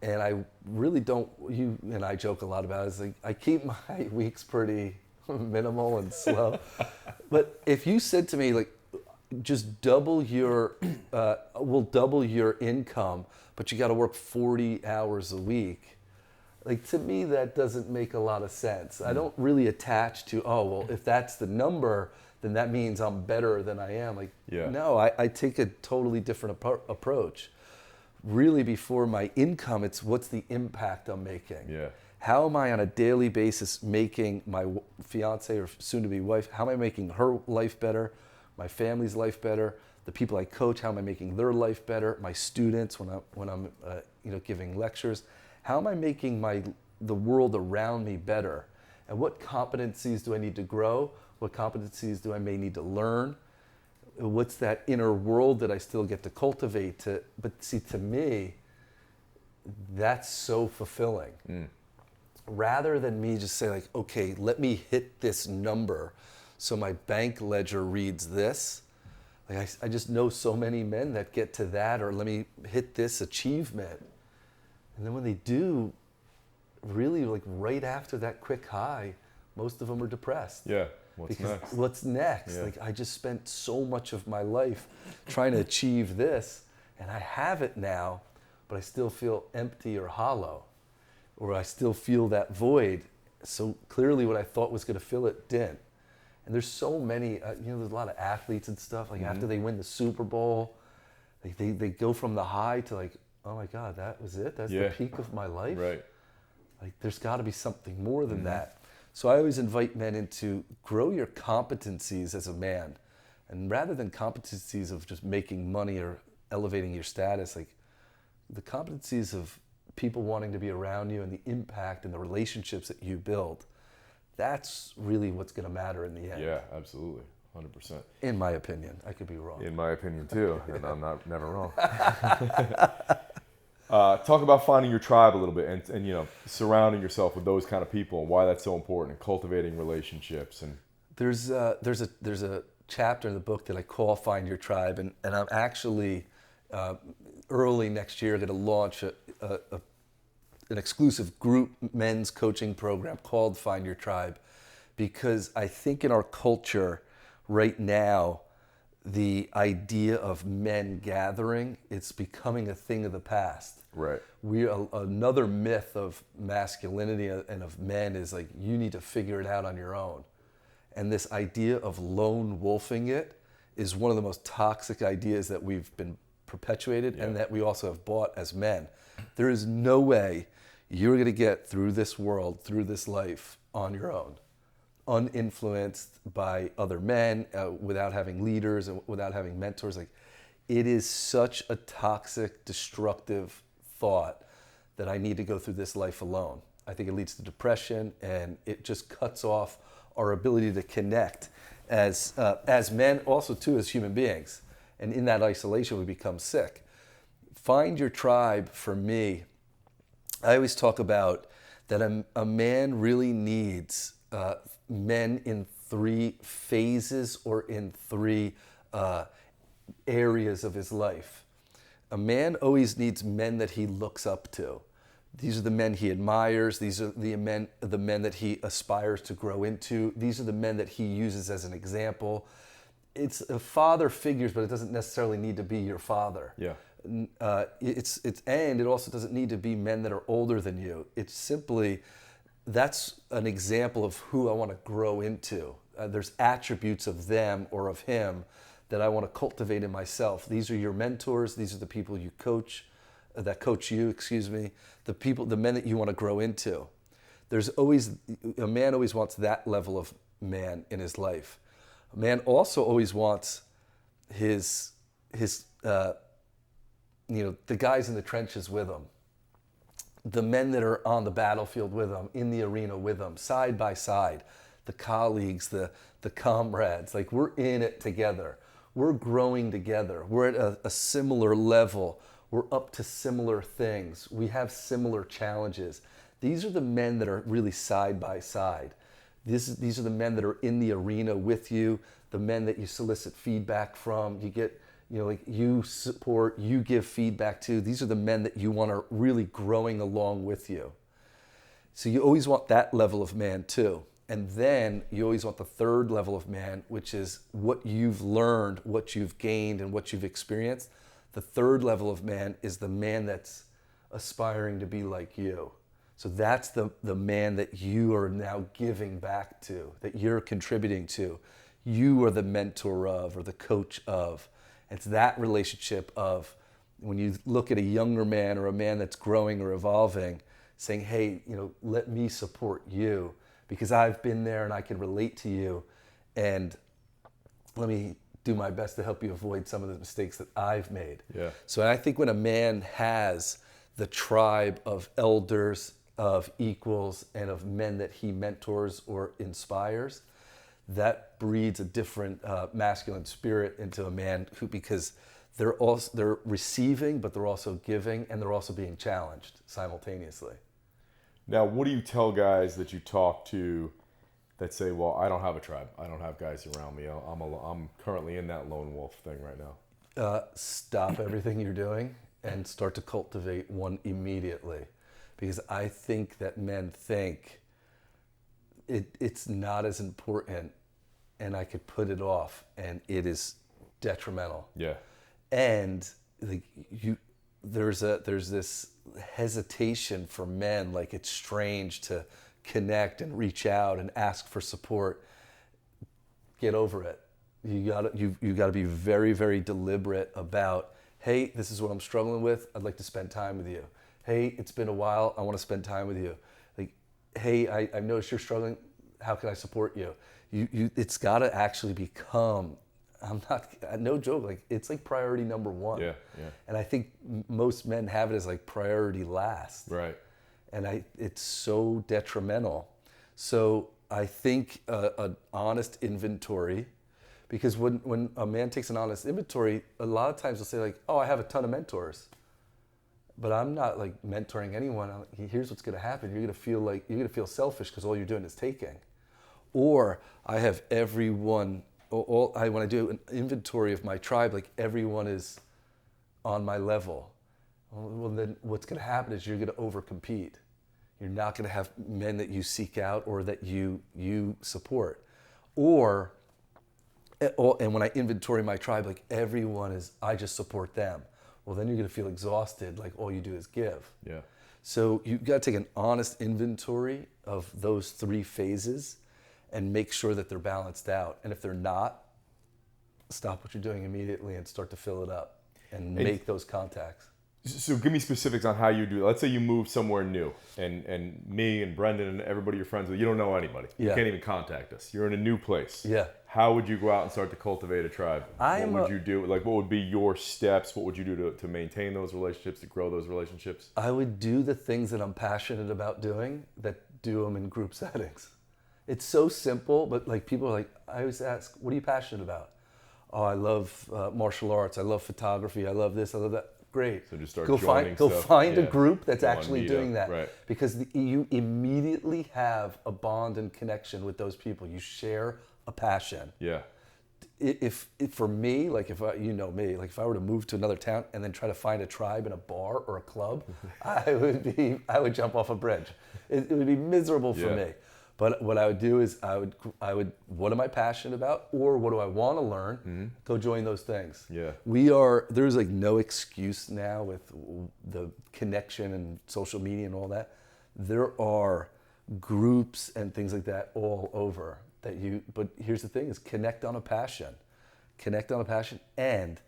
and I really don't, you and I joke a lot about it, it's like I keep my weeks pretty minimal and slow. But if you said to me, like, just we'll double your income, but you got to work 40 hours a week. Like, to me, that doesn't make a lot of sense. I don't really attach to, oh, well, if that's the number, then that means I'm better than I am. Like, no, I take a totally different approach. Really, before my income, it's what's the impact I'm making? Yeah. How am I on a daily basis making my fiance or soon-to-be wife, how am I making her life better, my family's life better, the people I coach, how am I making their life better, my students when I'm giving lectures, how am I making the world around me better? And what competencies do I need to grow? What competencies do I may need to learn? What's that inner world that I still get to cultivate? But see, to me, that's so fulfilling. Rather than me just say like, okay, let me hit this number so my bank ledger reads this. Like I just know so many men that get to that, or let me hit this achievement. And then when they do, really like right after that quick high, most of them are depressed. Yeah. What's next? Yeah. Like I just spent so much of my life trying to achieve this, and I have it now, but I still feel empty or hollow, or I still feel that void. So clearly what I thought was going to fill it didn't. And there's so many, there's a lot of athletes and stuff, like after they win the Super Bowl, like they go from the high to like, oh my God, that was it? That's the peak of my life? Right. Like there's got to be something more than that. So I always invite men into grow your competencies as a man. And rather than competencies of just making money or elevating your status, like the competencies of people wanting to be around you and the impact and the relationships that you build, that's really what's going to matter in the end. Yeah, absolutely. 100%. In my opinion. I could be wrong. In my opinion too, and I'm never wrong. Talk about finding your tribe a little bit, and surrounding yourself with those kind of people, and why that's so important, and cultivating relationships. And there's a chapter in the book that I call "Find Your Tribe," and I'm actually early next year going to launch an exclusive group men's coaching program called "Find Your Tribe," because I think in our culture right now, the idea of men gathering, it's becoming a thing of the past. Right. Another myth of masculinity and of men is like, you need to figure it out on your own. And this idea of lone wolfing it is one of the most toxic ideas that we've been perpetuated and that we also have bought as men. There is no way you're going to get through this world, through this life on your own, uninfluenced by other men, without having leaders and without having mentors. Like, it is such a toxic, destructive thought that I need to go through this life alone. I think it leads to depression, and it just cuts off our ability to connect as men, also too as human beings. And in that isolation, we become sick. Find your tribe. For me, I always talk about that a man really needs men in 3 phases or in 3 areas of his life. A man always needs men that he looks up to. These are the men he admires. These are the men that he aspires to grow into. These are the men that he uses as an example. It's a father figures, but it doesn't necessarily need to be your father. Yeah. And it also doesn't need to be men that are older than you. It's simply, that's an example of who I want to grow into. There's attributes of them or of him that I want to cultivate in myself. These are your mentors. These are the people you coach. that coach you, excuse me, the men that you want to grow into. There's always, a man always wants that level of man in his life. A man also always wants his the guys in the trenches with him, the men that are on the battlefield with him, in the arena with him, side by side, the colleagues, the comrades. Like, we're in it together. We're growing together. We're at a similar level. We're up to similar things. We have similar challenges. These are the men that are really side by side. These are the men that are in the arena with you, the men that you solicit feedback from. You get, you support, you give feedback to. These are the men that you want to really growing along with you. So you always want that level of man too. And then you always want the third level of man, which is what you've learned, what you've gained, and what you've experienced. The third level of man is the man that's aspiring to be like you. So that's the man that you are now giving back to, that you're contributing to. You are the mentor of, or the coach of. It's that relationship of, when you look at a younger man or a man that's growing or evolving, saying, hey, let me support you because I've been there and I can relate to you, and let me do my best to help you avoid some of the mistakes that I've made. Yeah. So I think when a man has the tribe of elders, of equals, and of men that he mentors or inspires, that breeds a different masculine spirit into a man because they're receiving, but they're also giving, and they're also being challenged simultaneously. Now, what do you tell guys that you talk to that say, well, I don't have a tribe, I don't have guys around me, I'm currently in that lone wolf thing right now? Stop everything you're doing and start to cultivate one immediately. Because I think that men think it's not as important and I could put it off, and it is detrimental. Yeah. And there's this hesitation for men, like it's strange to connect and reach out and ask for support. Get over it. You gotta be very, very deliberate about, hey, this is what I'm struggling with. I'd like to spend time with you. Hey, it's been a while. I want to spend time with you. Like, hey, I've noticed you're struggling. How can I support you? It's got to actually become, no joke, like it's like priority number one. Yeah, yeah. And I think most men have it as like priority last. Right. And it's so detrimental. So I think an honest inventory, because when a man takes an honest inventory, a lot of times they'll say like, oh, I have a ton of mentors. But I'm not like mentoring anyone. Here's what's going to happen. You're going to feel selfish because all you're doing is taking. Or I have everyone. When I do an inventory of my tribe, like everyone is on my level. Well, then what's going to happen is you're going to overcompete. You're not going to have men that you seek out or that you support. And when I inventory my tribe, like everyone is, I just support them. Well, then you're going to feel exhausted, like all you do is give. Yeah. So you've got to take an honest inventory of those three phases and make sure that they're balanced out. And if they're not, stop what you're doing immediately and start to fill it up and make those contacts. So give me specifics on how you do it. Let's say you move somewhere new, and me and Brendan and everybody you're friends with, you don't know anybody. Yeah. You can't even contact us. You're in a new place. Yeah. How would you go out and start to cultivate a tribe? What would you do? Like, what would be your steps? What would you do to maintain those relationships, to grow those relationships? I would do the things that I'm passionate about doing, that do them in group settings. It's so simple, but like people are like, I always ask, what are you passionate about? Oh, I love martial arts. I love photography. I love this. I love that. Great. So just start go find a group that's actually doing that. Right. Because you immediately have a bond and connection with those people. You share a passion. Yeah. If for me, like if I were to move to another town and then try to find a tribe in a bar or a club, I would jump off a bridge. It would be miserable for me. But what I would do is I would what am I passionate about, or what do I want to learn? Mm-hmm. Go join those things. Yeah. There's like no excuse now with the connection and social media and all that. There are groups and things like that all over but here's the thing is connect on a passion and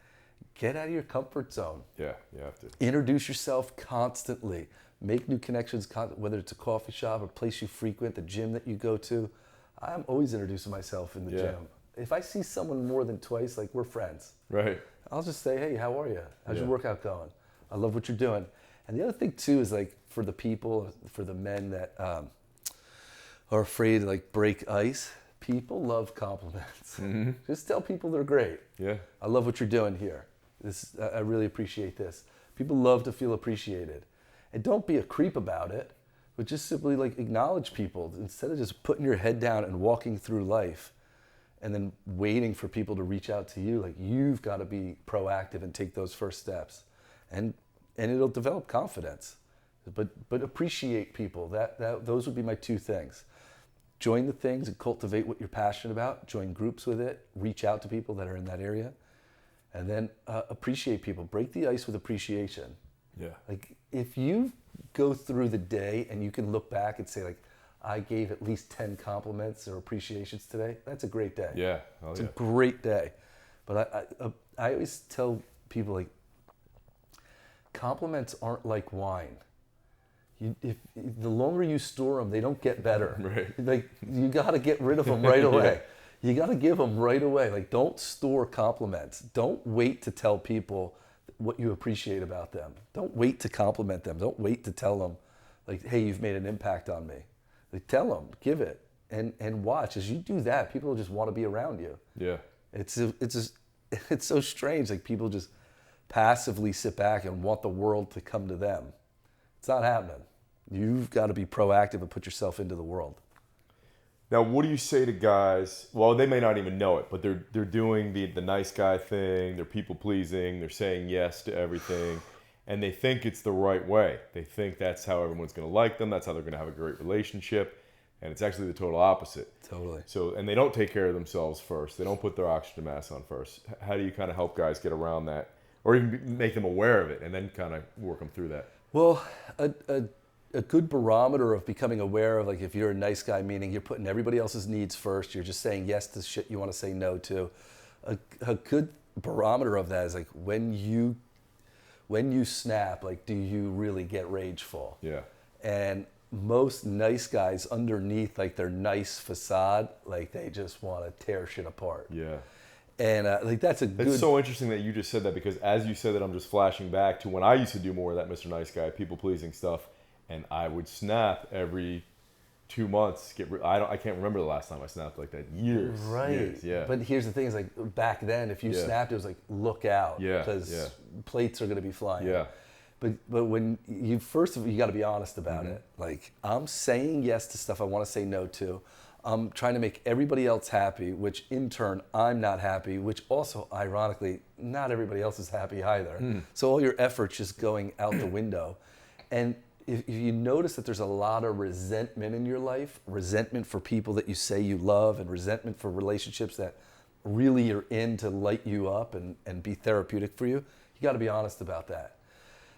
get out of your comfort zone. Yeah, you have to. Introduce yourself constantly. Make new connections, whether it's a coffee shop, a place you frequent, the gym that you go to. I'm always introducing myself in the gym. If I see someone more than twice, like we're friends. Right. I'll just say, hey, how are you? How's your workout going? I love what you're doing. And the other thing too is like for the people, for the men that are afraid to like break ice, people love compliments. Just tell people they're great. Yeah. I love what you're doing here. I really appreciate this. People love to feel appreciated. And don't be a creep about it, but just simply like acknowledge people instead of just putting your head down and walking through life and then waiting for people to reach out to you. Like you've got to be proactive and take those first steps, and it'll develop confidence. But appreciate people. Those would be my two things. Join the things and cultivate what you're passionate about. Join groups with it. Reach out to people that are in that area, and then appreciate people. Break the ice with appreciation. Yeah. Like if you go through the day and you can look back and say like, I gave at least 10 compliments or appreciations today, that's a great day. Yeah. It's a great day. But I always tell people like, compliments aren't like wine. If the longer you store them, they don't get better. Right. Like you got to get rid of them right away. You got to give them right away. Like don't store compliments. Don't wait to tell people what you appreciate about them. Don't wait to compliment them. Don't wait to tell them like, hey, you've made an impact on me. Like tell them, give it, and watch. As you do that, people just want to be around you. Yeah. It's so strange. Like people just passively sit back and want the world to come to them. It's not happening. You've got to be proactive and put yourself into the world. Now, what do you say to guys? Well, they may not even know it, but they're doing the nice guy thing. They're people pleasing. They're saying yes to everything, and they think it's the right way. They think that's how everyone's going to like them. That's how they're going to have a great relationship, and it's actually the total opposite. Totally. So, and they don't take care of themselves first. They don't put their oxygen mask on first. How do you kind of help guys get around that, or even make them aware of it, and then kind of work them through that? Well, a good barometer of becoming aware of, like, if you're a nice guy, meaning you're putting everybody else's needs first, you're just saying yes to shit you want to say no to. A good barometer of that is like when you snap, like, do you really get rageful? Yeah. And most nice guys underneath, like, their nice facade, like, they just want to tear shit apart. Yeah. And like that's It's so interesting that you just said that, because as you said that, I'm just flashing back to when I used to do more of that Mr. Nice Guy, people pleasing stuff, and I would snap every 2 months. I can't remember the last time I snapped like that. Years. Right. Years, yeah. But here's the thing: is like back then, if you snapped, it was like look out, because plates are going to be flying. Yeah. But when you you got to be honest about it. Like, I'm saying yes to stuff I want to say no to. I'm trying to make everybody else happy, which in turn I'm not happy, which also ironically not everybody else is happy either. So all your efforts just going out the window. And if you notice that there's a lot of resentment in your life, resentment for people that you say you love, and resentment for relationships that really are in to light you up and be therapeutic for you, you got to be honest about that.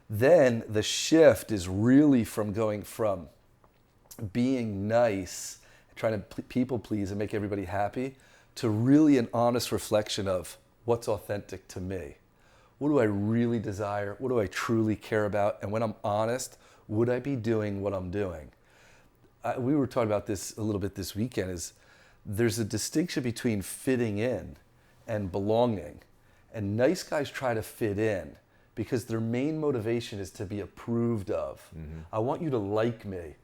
Then the shift is really from going from being nice, trying to people please and make everybody happy, to really an honest reflection of what's authentic to me. What do I really desire? What do I truly care about? And when I'm honest, would I be doing what I'm doing? We were talking about this a little bit this weekend, is there's a distinction between fitting in and belonging. And nice guys try to fit in because their main motivation is to be approved of. I want you to like me.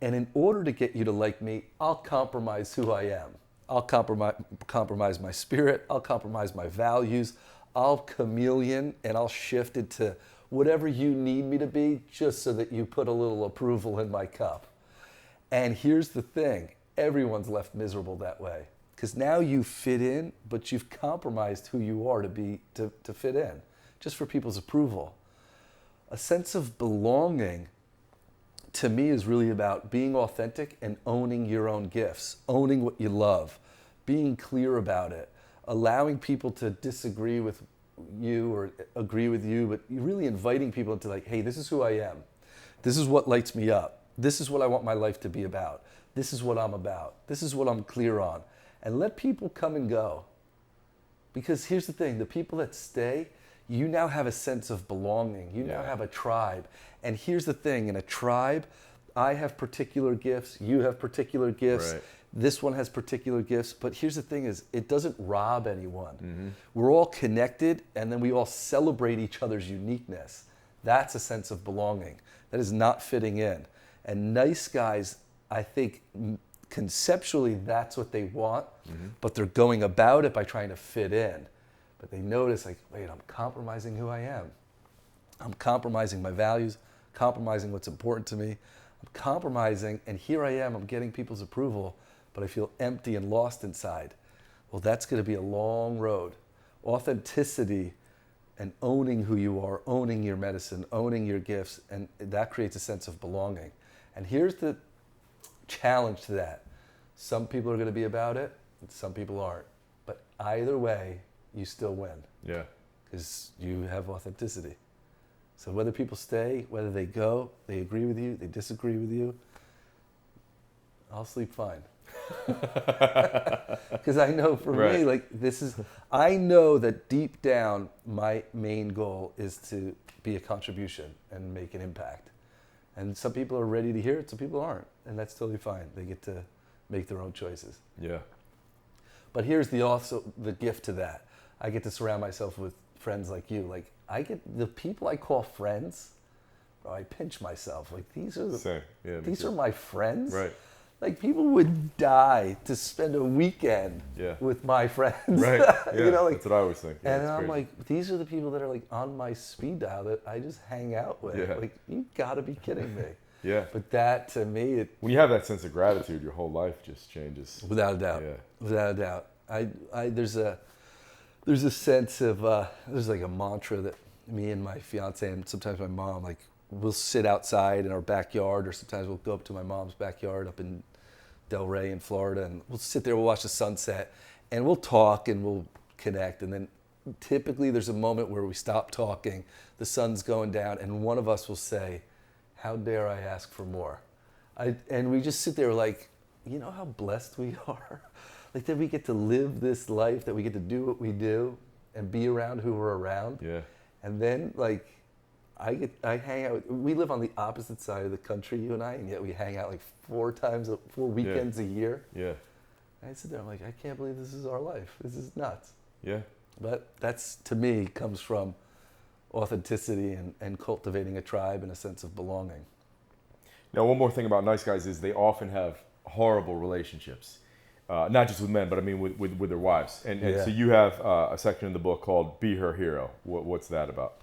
And in order to get you to like me, I'll compromise who I am. I'll compromise my spirit. I'll compromise my values. I'll chameleon, and I'll shift it to whatever you need me to be, just so that you put a little approval in my cup. And here's the thing. Everyone's left miserable that way, because now you fit in, but you've compromised who you are to fit in, just for people's approval. A sense of belonging, to me, is really about being authentic and owning your own gifts, owning what you love, being clear about it, allowing people to disagree with you or agree with you, but really inviting people into, like, hey, this is who I am. This is what lights me up. This is what I want my life to be about. This is what I'm about. This is what I'm clear on. And let people come and go. Because here's the thing, the people that stay, you now have a sense of belonging. You now have a tribe. And here's the thing, in a tribe, I have particular gifts, you have particular gifts, Right. this one has particular gifts, but here's the thing is, it doesn't rob anyone. We're all connected, and then we all celebrate each other's uniqueness. That's a sense of belonging. That is not fitting in. And nice guys, I think, conceptually, that's what they want, but they're going about it by trying to fit in. But they notice, like, wait, I'm compromising who I am. I'm compromising my values, compromising what's important to me. I'm compromising, and here I am, I'm getting people's approval, but I feel empty and lost inside. Well, that's going to be a long road. Authenticity and owning who you are, owning your medicine, owning your gifts, and that creates a sense of belonging. And here's the challenge to that. Some people are going to be about it, and some people aren't. But either way, you still win. Yeah. Because you have authenticity. So whether people stay, whether they go, they agree with you, they disagree with you, I'll sleep fine. Because I know for me, like, I know that deep down, my main goal is to be a contribution and make an impact. And some people are ready to hear it, some people aren't. And that's totally fine. They get to make their own choices. Yeah. But here's the gift to that. I get to surround myself with friends like you. Like, the people I call friends, bro, I pinch myself. Like, these are my friends. Right. Like, people would die to spend a weekend with my friends. Right. Yeah. You know, like, that's what I always think. Yeah, and I'm like, these are the people that are like on my speed dial that I just hang out with. Yeah. Like, you gotta be kidding me. Yeah. But that, to me, When you have that sense of gratitude, your whole life just changes. without a doubt. Yeah. Without a doubt. There's a sense of, there's like a mantra that me and my fiance and sometimes my mom, like, we'll sit outside in our backyard, or sometimes we'll go up to my mom's backyard up in Delray in Florida, and we'll sit there, we'll watch the sunset, and we'll talk and we'll connect. And then typically there's a moment where we stop talking, the sun's going down, and one of us will say, "How dare I ask for more?" And we just sit there like, you know how blessed we are? Like, that we get to live this life, that we get to do what we do and be around who we're around. Yeah. And then, like, I hang out. We live on the opposite side of the country, you and I, and yet we hang out like 4 weekends a year. Yeah. And I sit there, I'm like, I can't believe this is our life. This is nuts. Yeah. But that's, to me, comes from authenticity and cultivating a tribe and a sense of belonging. Now, one more thing about nice guys is they often have horrible relationships. Not just with men, but I mean with their wives. And so you have a section in the book called Be Her Hero. What's that about?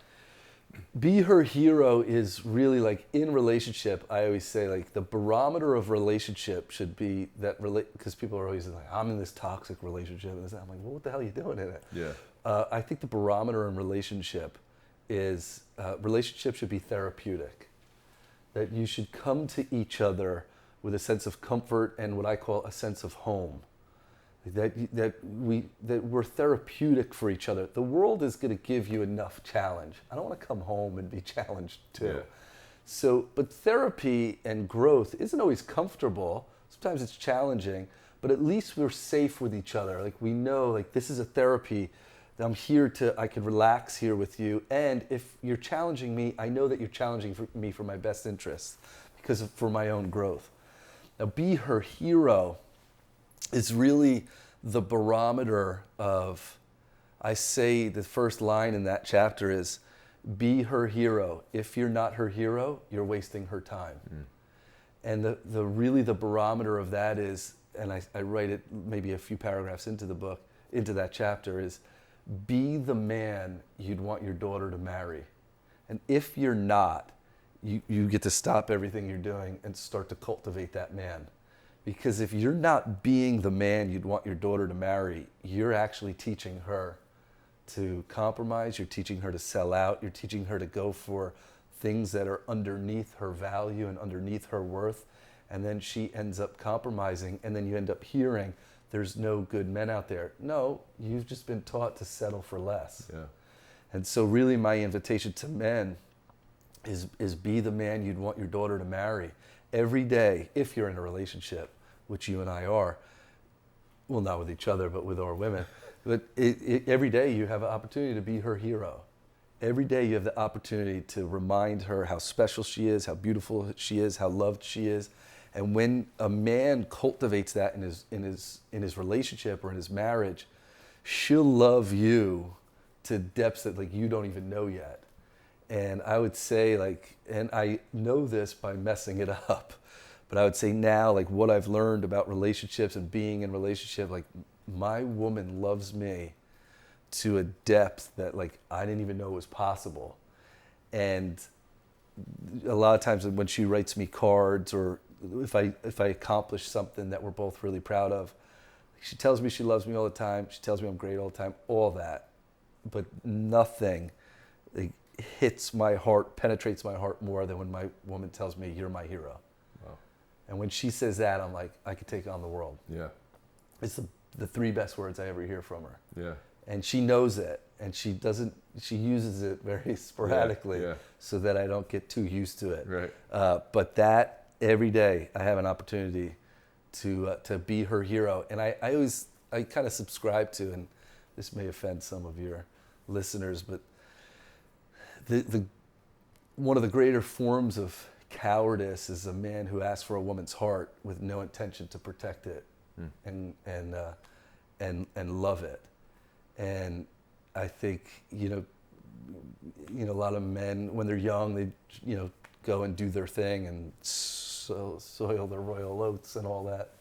Be her hero is really, like, in relationship, I always say, like, the barometer of relationship should be that, because people are always like, I'm in this toxic relationship. And I'm like, well, what the hell are you doing in it? Yeah. I think the barometer in relationship is, relationship should be therapeutic. That you should come to each other with a sense of comfort and what I call a sense of home. That we're therapeutic for each other. The world is going to give you enough challenge. I don't want to come home and be challenged too. Yeah. So, but therapy and growth isn't always comfortable. Sometimes it's challenging, but at least we're safe with each other. Like, we know, like, this is a therapy. I'm here I can relax here with you. And if you're challenging me, I know that you're challenging me for my best interests, for my own growth. Now, Be Her Hero is really the barometer of, I say the first line in that chapter is, be her hero. If you're not her hero, you're wasting her time. And the barometer of that is, and I write it maybe a few paragraphs into the book, into that chapter, is be the man you'd want your daughter to marry. And if you're not, you get to stop everything you're doing and start to cultivate that man. Because if you're not being the man you'd want your daughter to marry, you're actually teaching her to compromise, you're teaching her to sell out, you're teaching her to go for things that are underneath her value and underneath her worth, and then she ends up compromising, and then you end up hearing, there's no good men out there. No, you've just been taught to settle for less. Yeah. And so really my invitation to men is be the man you'd want your daughter to marry. Every day, if you're in a relationship, which you and I are, well, not with each other, but with our women, but every day you have an opportunity to be her hero. every day you have the opportunity to remind her how special she is, how beautiful she is, how loved she is. And when a man cultivates that in his relationship or in his marriage, she'll love you to depths that like you don't even know yet. And I would say like, and I know this by messing it up, but I would say now like what I've learned about relationships and being in relationship, like my woman loves me to a depth that like I didn't even know was possible. And a lot of times when she writes me cards or if I accomplish something that we're both really proud of, she tells me she loves me all the time. She tells me I'm great all the time, all that. But nothing like, hits my heart, penetrates my heart more than when my woman tells me, you're my hero. Wow. And when she says that, I'm like, I could take on the world. Yeah. It's the three best words I ever hear from her. Yeah. And she knows it, and she uses it very sporadically so that I don't get too used to it. Right. But that, every day, I have an opportunity to be her hero. And I kind of subscribe to, and this may offend some of your listeners, but one of the greater forms of cowardice is a man who asks for a woman's heart with no intention to protect it and love it. And I think, you know, a lot of men, when they're young, they, go and do their thing and soil their royal oats and all that,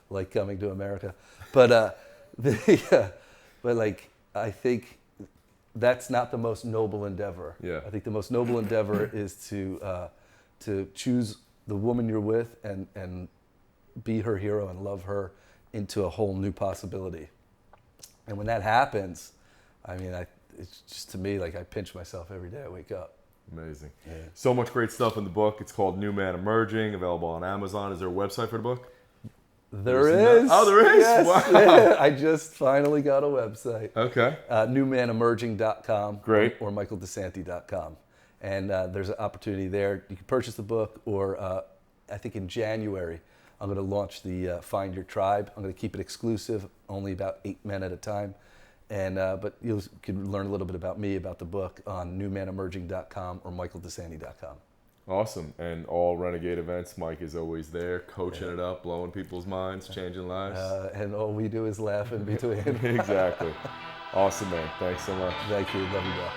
like Coming to America. But, but like, I think that's not the most noble endeavor. Yeah. I think the most noble endeavor is to choose the woman you're with and be her hero and love her into a whole new possibility. And when that happens, I mean, it's just to me like I pinch myself every day I wake up. Amazing. Yeah. So much great stuff in the book. It's called New Man Emerging, available on Amazon. Is there a website for the book? There is. Oh, there is? Yes. Wow. I just finally got a website. Okay. Newmanemerging.com Great. or michaeldesanti.com. And there's an opportunity there. You can purchase the book, or I think in January, I'm going to launch the Find Your Tribe. I'm going to keep it exclusive, only about 8 men at a time. And but you can learn a little bit about me, about the book, on newmanemerging.com or michaeldesanti.com. Awesome. And all Renegade events, Mike is always there, coaching it up, blowing people's minds, changing lives. And all we do is laugh in between. Exactly. Awesome, man. Thanks so much. Thank you. Love you, bro.